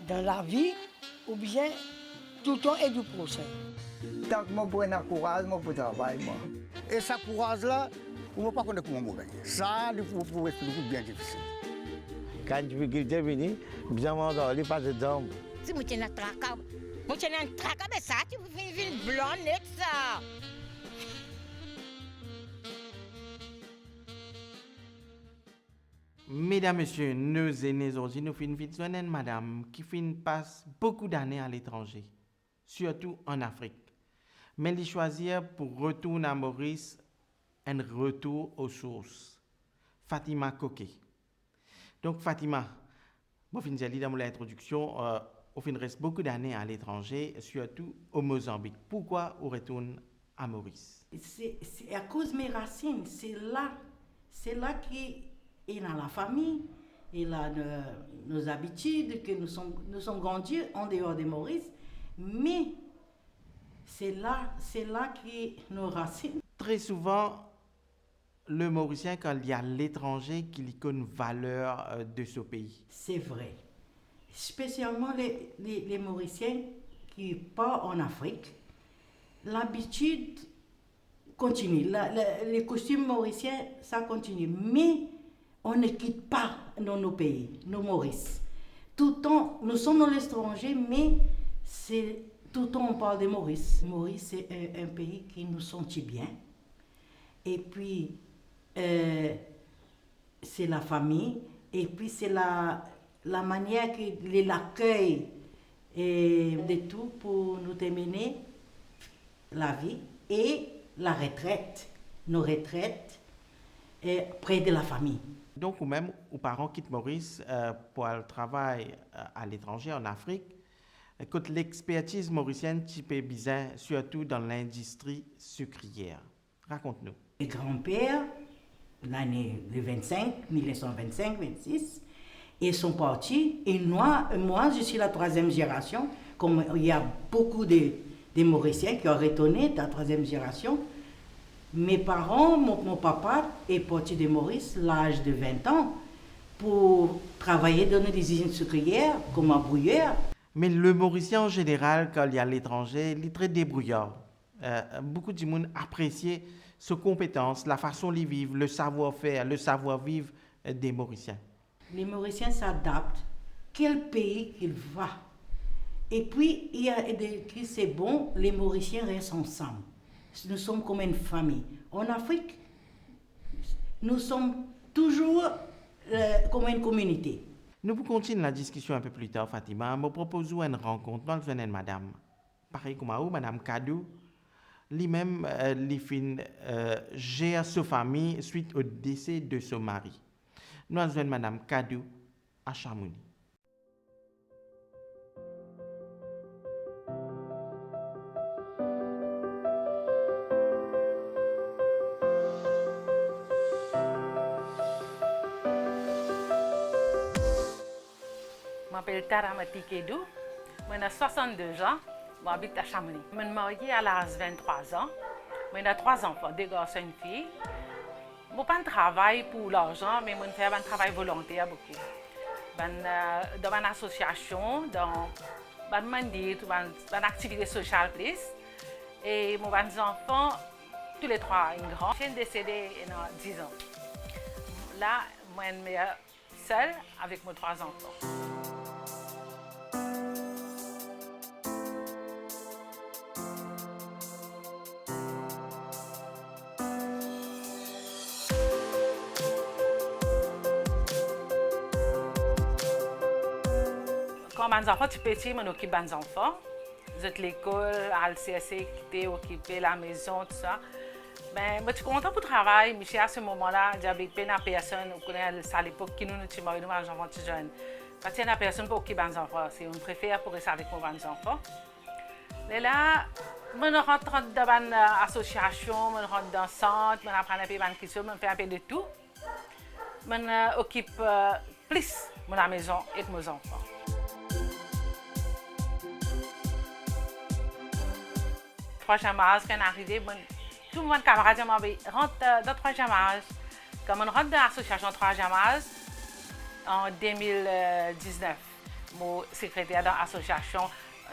dans la vie ou bien tout le temps est du procès. Tant que je prends courage, je peux travailler. Et ce courage-là, on ne peut pas connaître comment gagner. Ça, il faut expliquer bien difficile. Quand tu veux quitter, bien manger, il passe dedans. Si je tiens un traca, mais ça, tu fais une ville blonde, net ça. Mesdames, Messieurs, nos aînés aujourd'hui, nous finissons vite une madame qui passe beaucoup d'années à l'étranger, surtout en Afrique. Mais elle choisit pour retourner à Maurice un retour aux sources. Fatima Koké. Donc Fatima, moi je vais dans mon introduction, on reste beaucoup d'années à l'étranger, surtout au Mozambique. Pourquoi on retourne à Maurice? C'est à cause de mes racines, c'est là qui est dans la famille, et là nos habitudes, que nous sommes grandis en dehors de Maurice, mais c'est là qui nos racines. Très souvent, le Mauricien, quand il y a l'étranger, qu'il connaît une valeur de ce pays. C'est vrai. Spécialement les Mauriciens qui partent en Afrique, l'habitude continue. Les costumes mauriciens, ça continue. Mais on ne quitte pas dans nos pays, nos Maurice. Tout le temps, nous sommes dans l'étranger, mais tout le temps on parle de Maurice. Maurice, c'est un pays qui nous sentit bien. Et puis, c'est la famille. Et puis, c'est la manière que l'accueil et de tout pour nous terminer la vie et la retraite, nos retraites près de la famille. Donc, ou même, aux parents quittent Maurice pour le travail à l'étranger, en Afrique. Écoute, l'expertise mauricienne type est bizarre, surtout dans l'industrie sucrière. Raconte-nous. Mes grands-pères, l'année 1925-26, ils sont partis. Et moi, je suis la troisième génération. Comme il y a beaucoup de Mauriciens qui ont retourné de la troisième génération. Mes parents, mon papa est parti de Maurice à l'âge de 20 ans pour travailler dans des usines sucrières comme un brouilleur. Mais le Mauricien en général, quand il y a l'étranger, il est très débrouillard. Beaucoup de monde apprécie ses compétences, la façon de vivre, le savoir-faire, le savoir-vivre des Mauriciens. Les Mauriciens s'adaptent, quel pays qu'il va. Et puis, il y a des qui c'est bon, les Mauriciens restent ensemble. Nous sommes comme une famille. En Afrique, nous sommes toujours comme une communauté. Nous pouvons continuer la discussion un peu plus tard, Fatima. Je propose une rencontre. Nous avons une madame. Pareil comme vous, madame Kadou. Lui-même, gère sa famille suite au décès de son mari. Nous avons une madame Kadou à Chamonix. Je m'appelle Taramati Kedou, j'ai 62 ans, j'habite à Chamonix. Je suis mariée à l'âge de 23 ans, j'ai 3 enfants, 2 garçons et une fille. Je ne fais pas de travail pour l'argent, mais je fais un travail volontaire beaucoup. Dans une association, dans une activité sociale. Et mes enfants, tous les 3, une grande. Je suis décédée il y a 10 ans. Là, je suis seule avec mes 3 enfants. Quand mes enfants sont petits, je m'occupe des enfants. Je vais à l'école, à l'CSC, occuper la maison, tout ça. Mais je suis contente pour le travail, mais à ce moment-là, j'avais peine à personne. À l'époque, qui nous sommes mariés, nous avons enfants jeunes. Parce qu'il y a personne pour occuper les enfants. On préfère pour rester avec mes enfants. Mais là, je rentre dans une association, je rentre dans un centre, je apprends un peu de culture, je fais un peu de tout. Je m'occupe plus de la maison et de mes enfants. Troisième âge, quand arrivé, tout mon camarade m'a dit rentre dans le troisième âge. Quand on rentre dans l'association troisième âge en 2019, Je suis secrétaire de l'association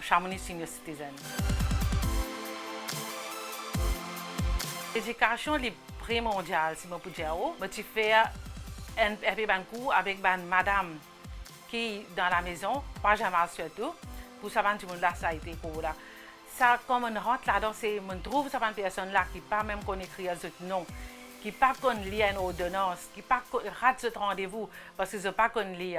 Chamonix Senior Citizen. L'éducation est primordiale, si je peux dire. Je fais un cours avec madame qui est dans la maison, pas jamais surtout, pour savoir que ça a été pour là. Ça, comme on rentre là-dedans, on trouve cette personne-là qui pas même qu'on écrit ce nom, qui pas qu'on lit une ordonnance, qui pas rate ce rendez-vous parce que c'est pas qu'on lit.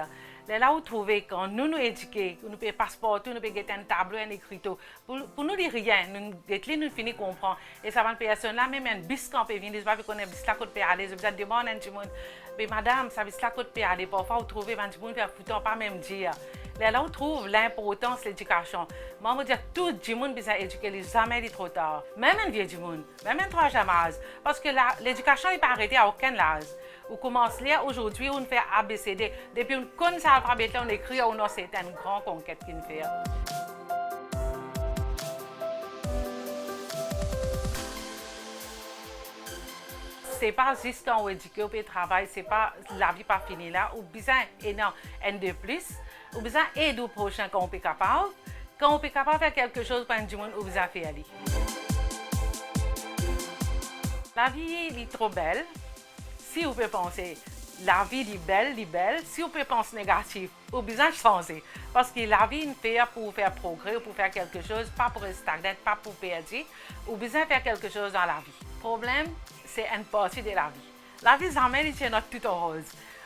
Là où trouver quand nous nous éduquons, nous payons passeport, nous payons un tableau, un écriteau, pour nous dire rien, nous finissons de comprendre. Et ça va une personne là, même un bus quand peut venir, pas qu'on est bus là qu'on peut aller, je vous demande un petit monde, mais madame, ça bus là qu'on peut aller, parfois vous trouvez un petit monde faire foutre pas même dire. Là où trouve l'importance de l'éducation. Moi je dis tout le monde besoin éduquer, jamais il est trop tard. Même un vieux du monde, même un troisième âge, parce que l'éducation n'est pas arrêtée à aucun âge. On commence là aujourd'hui, on fait ABCD. Depuis on connaît l'alphabet, on écrit, on a c'est une grande conquête qu'on fait. C'est pas juste quand on éduque, on peut travailler, c'est pas la vie pas finie là. On besoin un de plus, on besoin aider au prochain quand on est capable. Quand on est capable de faire quelque chose pour un monde, on besoin faire aller. La vie est trop belle. Si vous pouvez penser, la vie est belle, si vous pouvez penser négatif, vous avez besoin de changer. Parce que la vie est faite pour faire progrès, pour faire quelque chose, pas pour stagner, pas pour perdre. Vous avez besoin de faire quelque chose dans la vie. Le problème, c'est une partie de la vie. La vie, jamais, c'est notre tout en rose.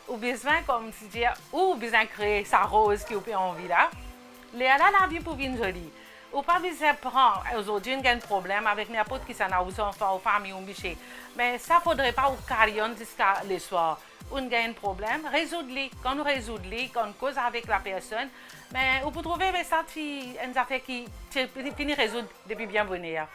Vous avez besoin, comme si dire, ou besoin de créer sa rose qui vous avez envie là. Là, la vie pour venir jolie. Ou pas besoin de prendre, aujourd'hui, on a un problème avec n'importe qui, ça n'a pas enfants, aux familles, aux bichets. Mais ça ne faudrait pas au carillon jusqu'à le soir. On a un problème, résoudre-le. Quand on résout-le, quand on cause avec la personne, mais on peut trouver ça, une affaire qui finit de résoudre depuis bien bonheur.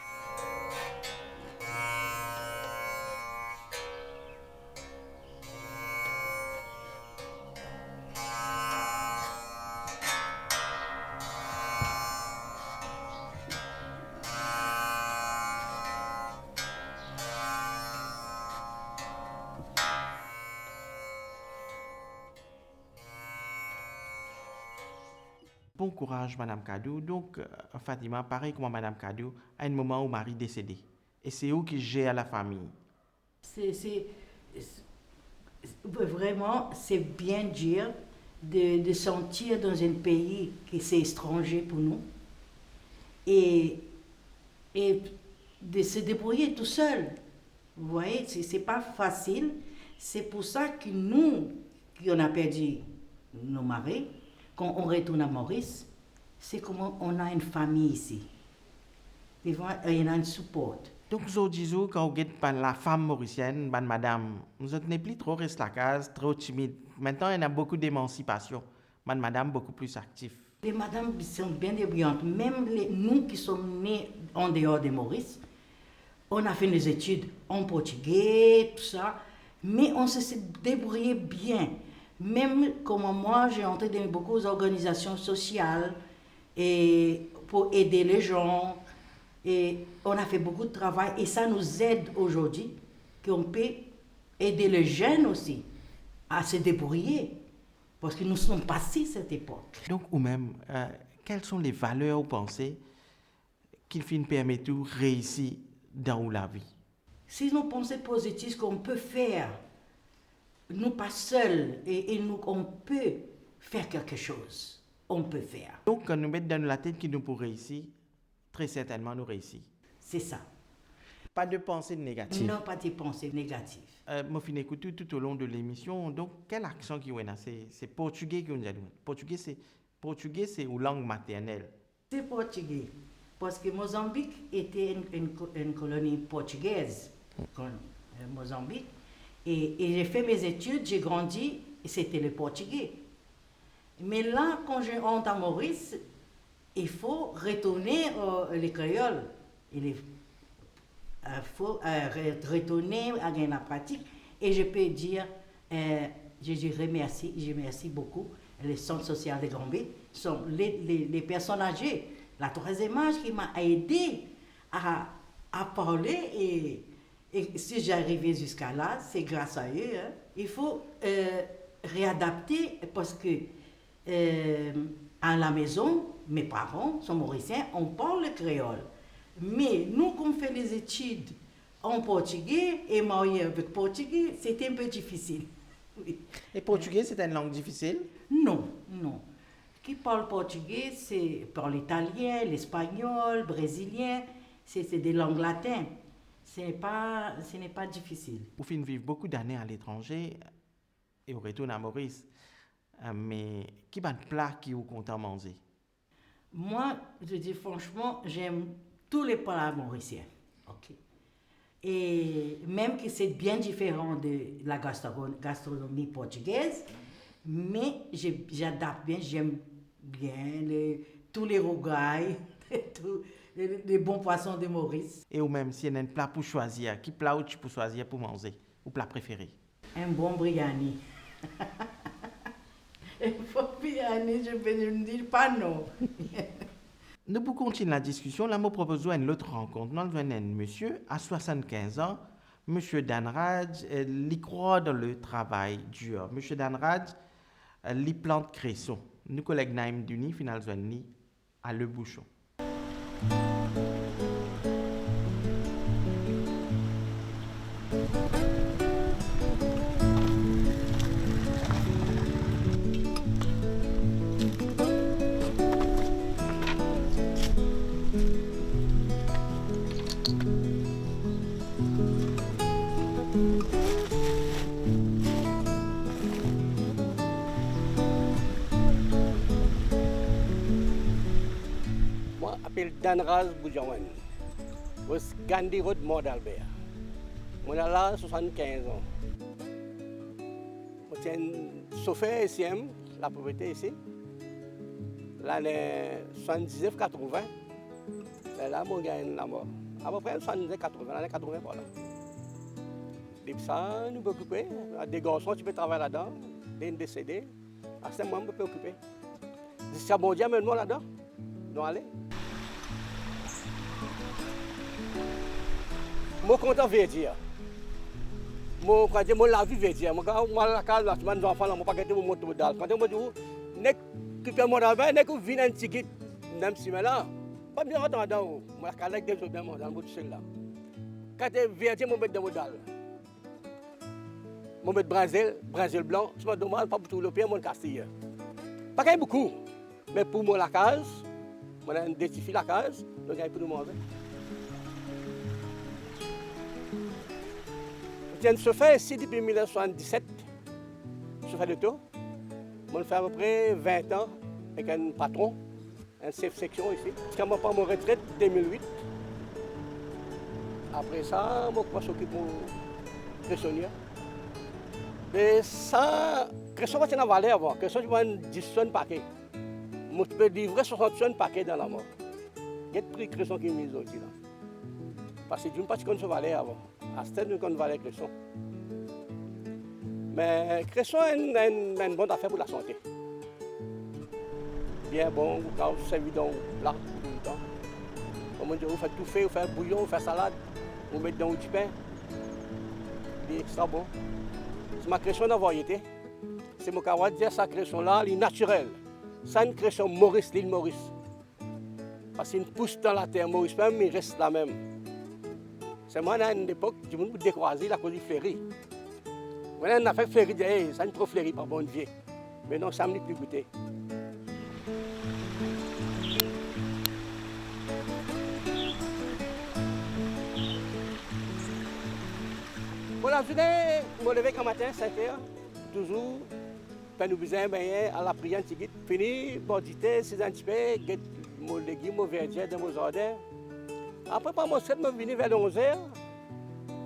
Bon courage, Madame Kadou. Donc, Fatima, pareil comme Madame Kadou, à un moment où Marie décédé. Et c'est où qui gère la famille. Vraiment, c'est bien dire de sentir dans un pays qui c'est étranger pour nous et de se débrouiller tout seul. Vous voyez, c'est pas facile. C'est pour ça que nous, qui on a perdu nos maris, quand on retourne à Maurice, c'est comme on a une famille ici. Il y a un support. Donc, vous dites quand vous êtes la femme mauricienne, madame, vous n'êtes plus trop reste la case, trop timide. Maintenant, il y a beaucoup d'émancipation. Madame, beaucoup plus active. Les madames sont bien débrouillantes. Même nous qui sommes nés en dehors de Maurice, on a fait des études en portugais, tout ça, mais on s'est débrouillé bien. Même comme moi, j'ai entré dans beaucoup d'organisations sociales et pour aider les gens. Et on a fait beaucoup de travail et ça nous aide aujourd'hui qu'on peut aider les jeunes aussi à se débrouiller. Parce que nous sommes passés cette époque. Donc, ou même, quelles sont les valeurs ou pensées qui permettent de réussir dans la vie? Si nous pensons positif qu'on peut faire, nous pas seuls, et nous, on peut faire quelque chose. On peut faire. Donc, quand nous mettons dans la tête que nous pouvons réussir, très certainement nous réussissons. C'est ça. Pas de pensée négative. Non, pas de pensée négative. Moi, je écouté tout au long de l'émission. Donc, quel accent qui est là? C'est portugais qui nous a dit. Portugais, c'est une langue maternelle. C'est portugais. Parce que Mozambique était une colonie portugaise. Mozambique. Et j'ai fait mes études, j'ai grandi, et c'était le portugais. Mais là, quand je rentre à Maurice, il faut retourner les créoles. Il faut retourner à la pratique. Et je peux dire, je remercie beaucoup les centres sociaux de Gambie, sont les personnes âgées. La troisième âge qui m'a aidé à parler et si j'arrivais jusqu'à là, c'est grâce à eux. Hein. Il faut réadapter parce que à la maison, mes parents sont mauriciens, on parle le créole. Mais nous, qu'on fait les études en portugais et mariés avec portugais, c'était un peu difficile. Oui. Et portugais, c'est une langue difficile? Non, non. Qui parle portugais, c'est parle italien, l'espagnol, brésilien, c'est des langues latines. Ce n'est pas difficile. Vous finissez vivre beaucoup d'années à l'étranger et vous retournez à Maurice. Mais qui va de plat qui vous compte à manger? Moi, je dis franchement, j'aime tous les plats mauriciens. Okay. Et même que c'est bien différent de la gastronomie portugaise, mais j'adapte bien, j'aime bien tous les rougailles, tous les bons poissons de Maurice. Et ou même si y a un plat pour choisir, qui plat tu peux choisir pour manger? Ou plat préféré? Un bon biryani. Un bon biryani, je peux ne dire pas non. Nous pouvons continuer la discussion. Là, je propose une autre rencontre. Nous avons un monsieur à 75 ans, monsieur Danraj, il croit dans le travail dur. Monsieur Danraj, il plante cresson. Nous collègues Naïm Duni, final à Le Bouchon. Moi, je m'appelle Danraz Boudjawan. Je suis Gandhi Road, Mort d'Albert. Je suis là 75 ans. Je suis chauffeur ici, la propriété ici. L'année 79-80, là, je gagne la mort. À peu près 79-80, l'année 80, voilà. Depuis ça, nous sommes occupés. Des garçons, tu peux travailler là-dedans, des décédés. À ce moment, je peux occuper. C'est bon Dieu, maintenant là-dedans. Nous allons aller. Je suis content de dire. Je suis la vie de dire. Je suis la case, je suis enfant, je ne suis pas de moto. Quand je dis que je suis là, je suis venu un ticket. Même si je suis là, je suis bien attendant. Je suis là, je suis bien dans le bout de celle-là. Quand je viens, je suis dans le modal. Je mets Brésil blanc, je me demande pas pour tout le pays, mon Castille. Pas beaucoup, mais pour moi la case, je identifie la case, je gagne pour nous manger. Je fais ici depuis 1977, je fais de tout. Je fais à peu près 20 ans avec un patron, un chef section ici. Quand je prends mon retraite en 2008, après ça, je m'occupe de cressonnier. Mais ça, cresson va en valeur avant. Cresson, tu vas 10 tonnes paquet. Je peux livrer 60 tonnes paquet dans la mort. Il y a des prix cresson qui est mis aujourd'hui. Parce que je ne sais pas si on valeur avant. À ce stade, on valeur cresson. Mais cresson est une bonne affaire pour la santé. Bien bon, vous servez dans le plat tout le temps. Comme on dit, vous faites tout fait, vous faites bouillon, vous faites salade, vous mettez dans du pain. C'est extra bon. C'est ma création de variété. C'est mon caractère de dire sa création-là, elle est naturelle. C'est une création Maurice, l'île Maurice. Parce qu'une pousse dans la terre Maurice, même, il reste la même. C'est moi, à une époque, du monde décroisé la cause du fleuri. Maintenant, on a fait fleuri, ça n'est trop fleuri par bon Dieu. Mais non, ça ne m'est plus goûté. Pour la journée, je me lève un matin, 5 h, toujours, faire nous besoin à la prière, fini, bordité, 6 ans, mon légume, mon verdure, dans mon jardin. Après, par mon set, je suis venu vers 11 h.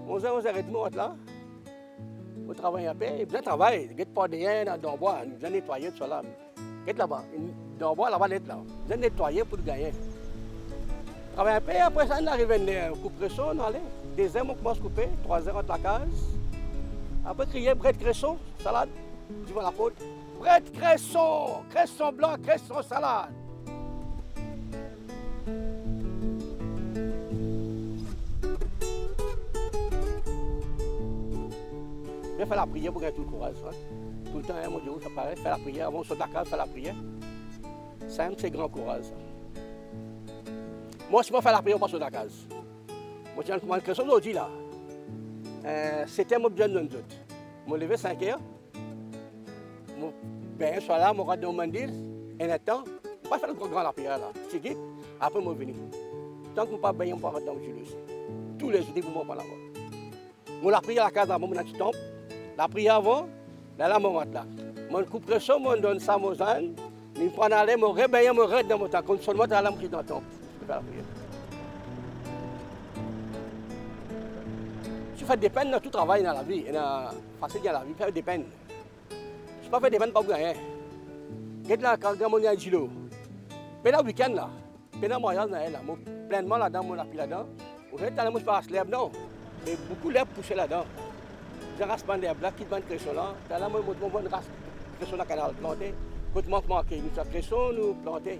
11 h, 11h30, là. Je travaille un peu, je travaille, je pas de rien dans le bois, je vais nettoyer tout ça là. Je là-bas, dans le bois, là-bas, là. Je vais nettoyer pour gagner. Je travaille un peu, après ça, on arrive à couper le son, on allait. 2 heures, on commence à couper, 3 heures, entre la case. Après, crier bret de cresson, salade, tu vois la pote. Bret de cresson, cresson blanc, cresson salade. Je fais la prière pour gagner tout le courage. Hein. Tout le temps, hein, mon Dieu, ça paraît, faire la prière. Avant de sortir de la case, faire la prière. Simple, c'est grand courage. Ça. Moi, si je fais la prière, on passe sur la case. Moi, je suis en question aujourd'hui, là. C'était mon besoin de nous autres. Je me levé 5 heures. Je suis là, je rentre dans le mandir. Et attends, je ne vais pas faire le grand la prière, là. C'est dit, après, je vais venir. Tant que je ne vais pas baigner, je vais rentrer dans le jus. Tous les jours, je ne vais pas là-bas. Je la prière à la case avant, je tombe. La prière avant, là, je rentre là. Je coupe le son, je donne ça à mon âne. Je prends l'air, je réveille, je rentre dans mon temps. Comme seulement, je suis dans le temps. Je fais la prière. Je fais des peines dans tout travail dans la vie. C'est facile dans la vie, faire des peines. Je ne pas faire des peines pour gagner. Je suis là, quand je suis à Gilo. Mais le week-end, là, je suis mariage, là, pleinement là-dedans, je suis là-dedans. Je suis là, je ne passe l'herbe, non. Mais beaucoup d'herbe poussée là-dedans. Je rase pas l'herbe là, qui vend cresson là. Là, je vois une race cresson dans le canal planté. Quand je manque, nous avons cresson, nous planté.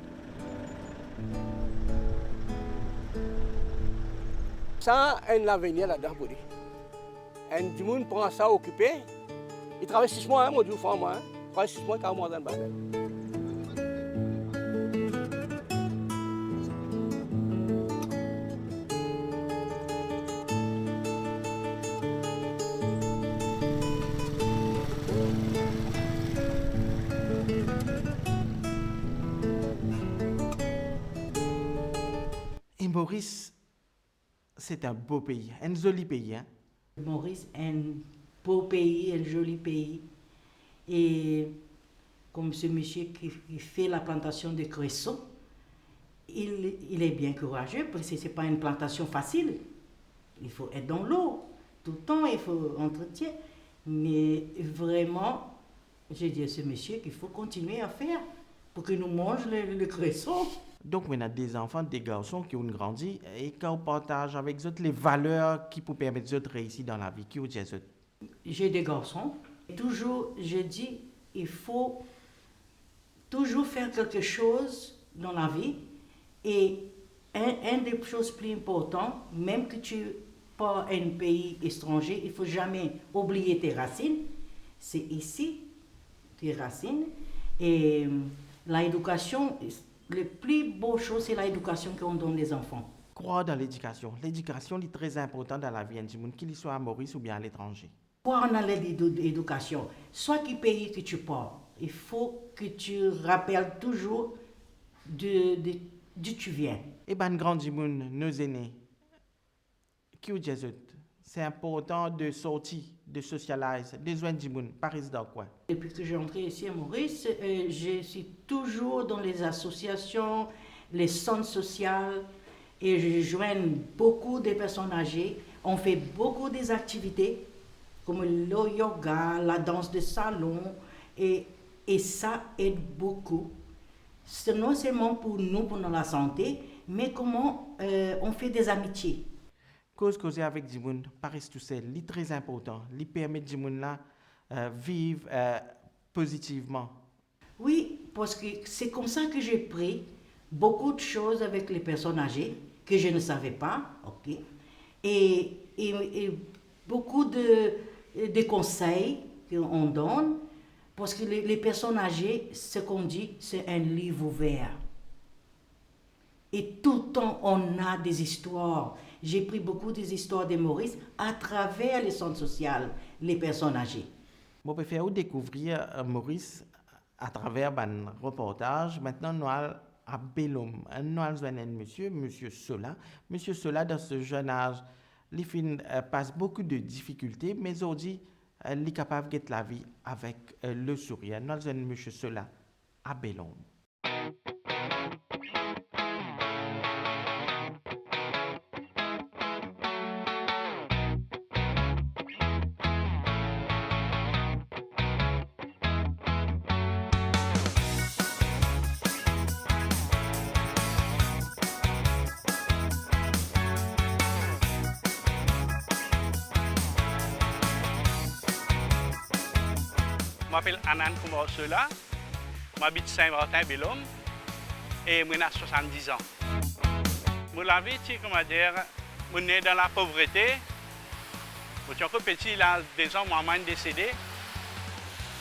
Ça a un avenir là-dedans pour lui. Un du monde prend ça occupé. Il travaille 6 mois, hein, mon Dieu, femme, hein. Il travaille 6 mois, 40 mois dans le bordel. Et Maurice, c'est un beau pays, un joli pays. Hein? Maurice est un beau pays, un joli pays. Et comme ce monsieur qui fait la plantation de cresson, il est bien courageux parce que ce n'est pas une plantation facile. Il faut être dans l'eau tout le temps, il faut entretien. Mais vraiment, je dis à ce monsieur qu'il faut continuer à faire pour que nous mangions le cresson. Donc, on a des enfants, des garçons qui ont grandi et qui partagent avec eux les valeurs qui peuvent permettre de réussir dans la vie. Qui ont dit ça? J'ai des garçons. Toujours, je dis, il faut toujours faire quelque chose dans la vie. Et une des choses plus importantes, même que tu pas un pays étranger, il ne faut jamais oublier tes racines. C'est ici, tes racines. Et l'éducation, la plus beau chose, c'est l'éducation qu'on donne aux enfants. Croire dans l'éducation. L'éducation est très importante dans la vie du monde, qu'il soit à Maurice ou bien à l'étranger. Croire dans l'éducation. Soit quel pays que tu pars, il faut que tu rappelles toujours d'où tu viens. Et bien, grand du monde, nos aînés, qui ont dit c'est important de sortir, de socialiser, de joindre du monde, par exemple quoi. Depuis que j'ai entré ici à Maurice, je suis toujours dans les associations, les centres sociaux, et je joins beaucoup de personnes âgées. On fait beaucoup des activités, comme le yoga, la danse de salon, et ça aide beaucoup. C'est non seulement pour nous, pour la santé, mais comment on fait des amitiés. Causer avec du monde, Paris tout seul, c'est très important. Il permet du monde là vivre positivement. Oui, parce que c'est comme ça que j'ai pris beaucoup de choses avec les personnes âgées que je ne savais pas, ok, et beaucoup de conseils qu'on donne, parce que les personnes âgées, ce qu'on dit, c'est un livre ouvert. Et tout le temps, on a des histoires. J'ai pris beaucoup des histoires de Maurice à travers les centres sociaux, les personnes âgées. Je peux faire découvrir Maurice à travers un reportage. Maintenant, nous allons à Bellum. Nous allons voir monsieur Sola. Monsieur Sola, dans ce jeune âge, il passe beaucoup de difficultés, mais aujourd'hui, il est capable de gagner la vie avec le sourire. Nous allons voir monsieur Sola à Bellum. Je m'appelle Anan Koumar Sola, j'habite Saint-Martin-Bellum et j'ai 70 ans. La vie, comment dire, je suis né dans la pauvreté. Je suis encore petit, là, 2 ans, maman est décédée.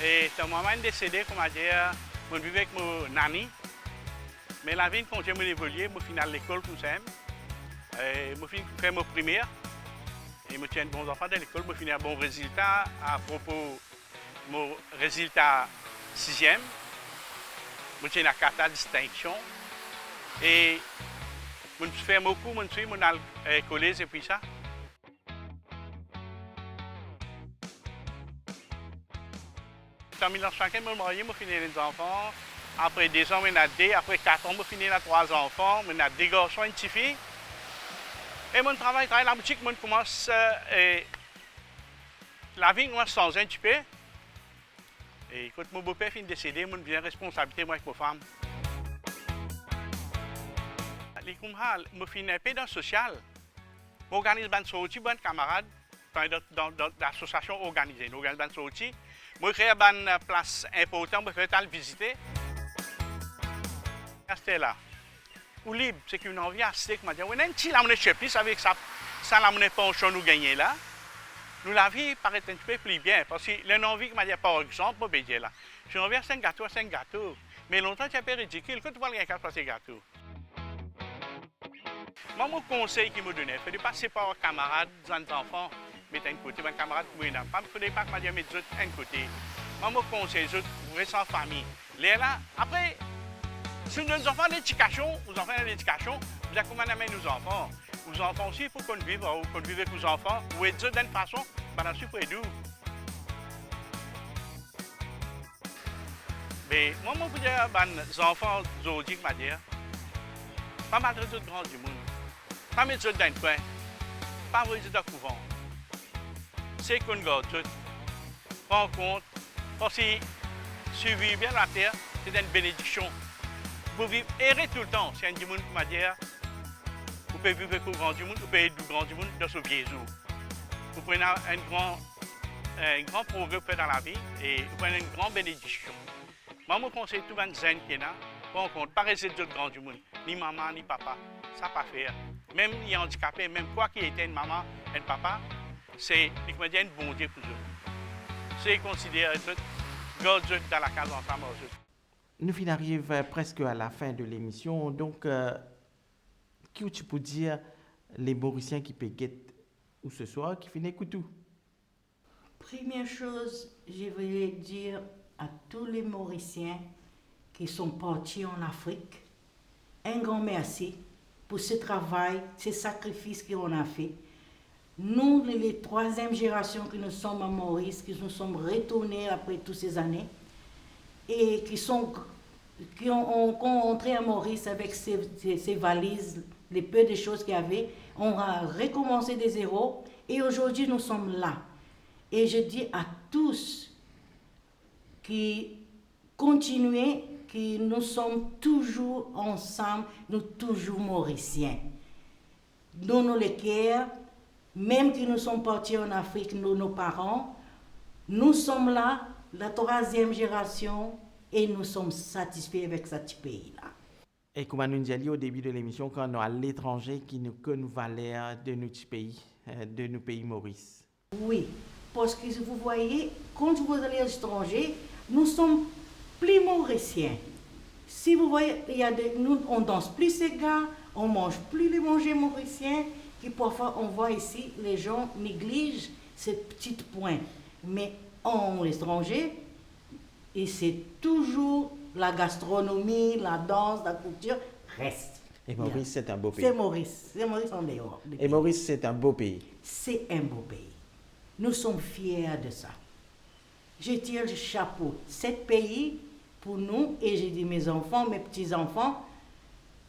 Et c'est maman décédée, comment dire, je vivais avec mon nanny. Mais la vie continue d'évoluer, je finis à l'école comme ça. Je finis faire mon primaire. Et je tiens de bons enfants dans l'école, je finis un bon résultat à propos de mon résultat 6e. Je tiens à 4 distinction. Et je fais beaucoup, je suis à collège et puis ça. En 1950, je me marié, je finis les enfants. Après 2 ans, je suis après 4 ans, je finis 3 enfants. Je suis 2 garçons et une petite fille. Et mon travail à la boutique, je commence la vie commence à changer un petit peu. Et quand mon beau-père finit de décéder, je suis responsabilité moi avec ma femme. Je finis un peu dans le social. J'organise des sorties, des camarades dans l'association organisée. J'organise des sorties. Je crée une place importante pour faire visiter. C'était là. Ou libre, c'est qu'une envie assez que m'a dit, on a un petit la monnaie cheplis avec ça la monnaie pension nous gagner là. Nous la vie paraît un petit peu plus bien parce que l'envie que m'a dit par exemple, moi dire là. J'ai envie à 5 gâteaux. Mais longtemps c'est un peu ridicule quand tu vois quelqu'un passer gâteau. Moi mon conseil qu'il me donnait, c'est de passer par un camarade, des enfants, mettre un côté, un camarade pour une femme, il ne faut pas que m'a dit mettre un côté. Moi mon conseil, vous restez en famille. Là, après, si nous avons enfants d'éducation, vous avez comment on amène nos enfants. Nos enfants aussi, il faut qu'on vive avec nos enfants, ou être d'une façon, pendant ce pour nous. Mais moi, je peux dire aux enfants aujourd'hui, pas mal de grands du monde, pas mettre dans un coin, pas mettre dans le couvent. C'est qu'on garde tout, prends compte, parce que suivre bien la terre, c'est une bénédiction. Vous vivez errer tout le temps. C'est un du monde qui m'a dit, vous pouvez vivre avec le grand du monde, vous pouvez être du grand du monde dans ce vieux jour. Vous prenez un grand progrès dans la vie et vous prenez une grande bénédiction. Moi, je conseille tout le monde qui est là, prends compte, pas rester de grand du monde, ni maman, ni papa. Ça ne pas faire. Même les handicapés, même quoi qu'il était une maman, un papa, c'est un bon Dieu pour eux. C'est considéré God dans la case ensemble. Nous arrivons presque à la fin de l'émission. Donc, qu'est-ce que tu peux dire les Mauriciens qui peuvent ou ce soir, qui finissent tout? Première chose, je voulais dire à tous les Mauriciens qui sont partis en Afrique, un grand merci pour ce travail, ces sacrifices qu'on a fait. Nous, les 3e génération que nous sommes à Maurice, qui nous sommes retournés après toutes ces années, et qui ont entré à Maurice avec ces valises, les peu de choses qu'il y avait. On a recommencé de zéro et aujourd'hui nous sommes là. Et je dis à tous qui continuent, que nous sommes toujours ensemble, nous toujours Mauriciens. Nous nous les cœurs, même que nous sommes partis en Afrique, nos parents, nous sommes là, la 3e génération, et nous sommes satisfaits avec ce pays-là. Et comme nous dit au début de l'émission, quand on est à l'étranger, qui nous connaît valeur de notre pays, Maurice. Oui, parce que vous voyez, quand vous allez à l'étranger, nous sommes plus mauriciens. Si vous voyez, nous, on danse plus ces gars, on mange plus les manger mauriciens, qui parfois on voit ici, les gens négligent ces petits points. Mais en l'étranger, et c'est toujours la gastronomie, la danse, la culture reste. Et Maurice, c'est un beau pays. C'est Maurice en dehors. Et Maurice, c'est un beau pays. C'est un beau pays. Nous sommes fiers de ça. Je tire le chapeau. Ce pays, pour nous, et j'ai dit mes enfants, mes petits-enfants,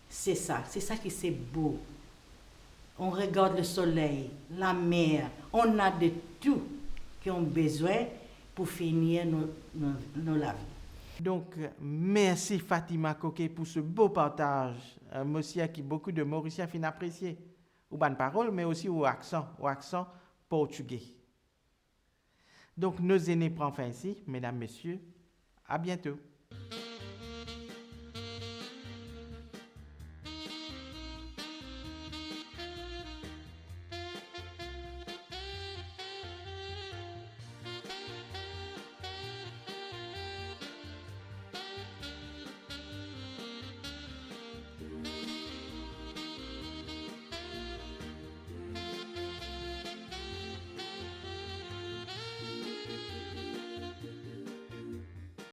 c'est ça qui c'est beau. On regarde le soleil, la mer, on a de tout qui ont besoin pour finir nos la vie. Donc, merci Fatima Koké pour ce beau partage. Monsieur qui beaucoup de Mauriciens fin apprécié. Ou bonne parole, mais aussi au accent portugais. Donc, nos aînés prennent fin ici, mesdames, messieurs. À bientôt.